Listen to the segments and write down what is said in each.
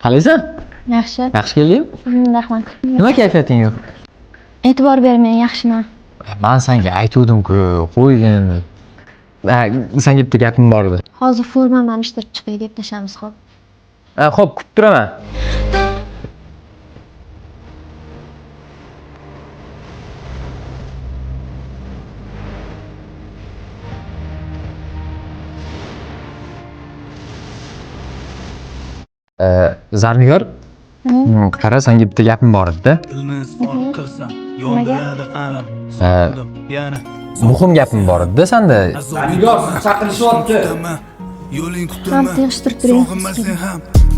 Qalaysan? Yaxshi. Yaxshi keldingmi? Rahmat. Nima kayfiyating yo'q? E'tibor bermang, yaxshiman. Men senga aytuvdim-ku, qo'ygin. Senga bitta gapim bor edi. Hozir formamni almashtirib chiqay, gaplashamiz, xo'p. Xo'p, kutib turaman. Zarnigor, qara, senga bitta gapim bor edi-da. Muhim gapim bor edi-da senda. Zarnigor chaqirishyapti. Ham yig'ishtirib turing.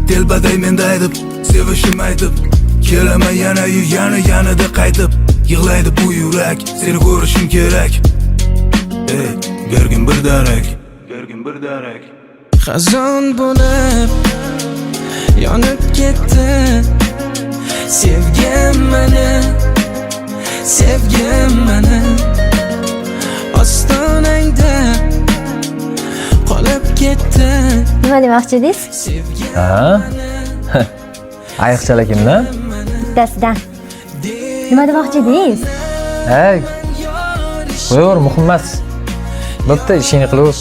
Telbaday menda aytib, sevishim aytib, kelaman yanada qaytib, yig'laydi bu yurak, seni ko'rishim kerak. Ey, bergin bir darak. Xazon bo'lib yonib ketdi. Sevgim meni ostonangda qolib ketdi. Nima demoqchi edingiz? Ayiqchalar kimdan? Bittasidan. Nima demoqchi edingiz? Qo'yaver, muhim emas. Bo'pti, ishingni qilaver.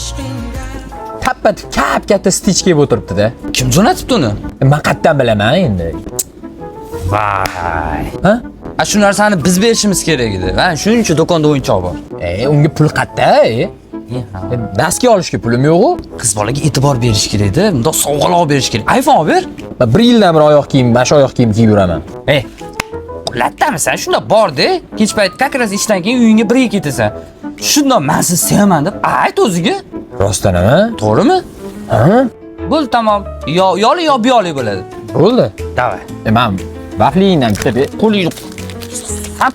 Katta stich kelib o'tiribdi-da. Kim jo'natibdi uni? Men qayerdan bilaman endi. Vay. Ha? Shu narsani biz berishimiz kerak edi. Va shuncha do'konda o'yinchoq bor. Unga pul qayerda? Daski olishga pulim yo'q-ku. Qiz bolaga e'tibor berish kerak edi. Bundoq sovg'alar berish kerak. iPhone olib ber. Men 1 yildan beri oyoq kiyim, bosh oyoq kiyim kiyib yuraman. Latdamisan? Shunda bor-da. Kech payt kakras ishdan keyin uyingga birga ketasan. Shundoq men sizni sevaman deb ayt o'ziga. Rostdanami? To'g'rimi? Ha? Bo'l, tamom. Yo biyoli bo'ladi. Bo'ldi. Davay. Men vaflingdan bitta ber. Qo'ling.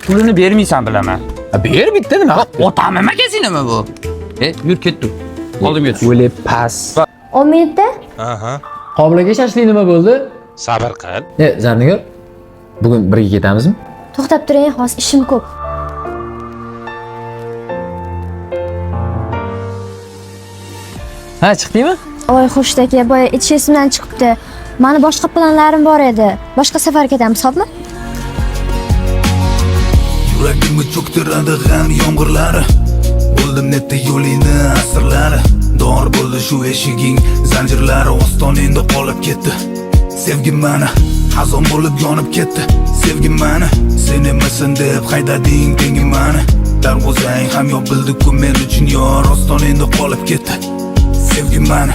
Pulini bermaysan bilaman. Ber bitta nima? Otami magazinimi bu? Yur ketdi. Oldimga tush. O'lib pas. 10 minutda? Qobilaga shashlik nima bo'ldi? Sabr qil. Zarnigor, bugun birga ketamizmi? To'xtab turing, hozir ishim ko'p. Ha, chiqdingmi? Voy, Xurshid aka, boya etish esimdan chiqibdi. Mani boshqa planlarim bor edi. Boshqa safar ketamiz, xo'pmi? Yuragimni cho'ktiradi g'am yomg'irlari. Bo'ldim netda yo'lingni asrlari. Dor bo'ldi shu eshiging, zanjirlari ostoningda qolib ketdi. Sevgim meni xazon bo'lib yonib ketdi. Sevgim meni sen emasan deb haydading tengim meni. Darvozang ham yopildi-ku men uchun yor ostoningda qolib ketdi. Sevgim meni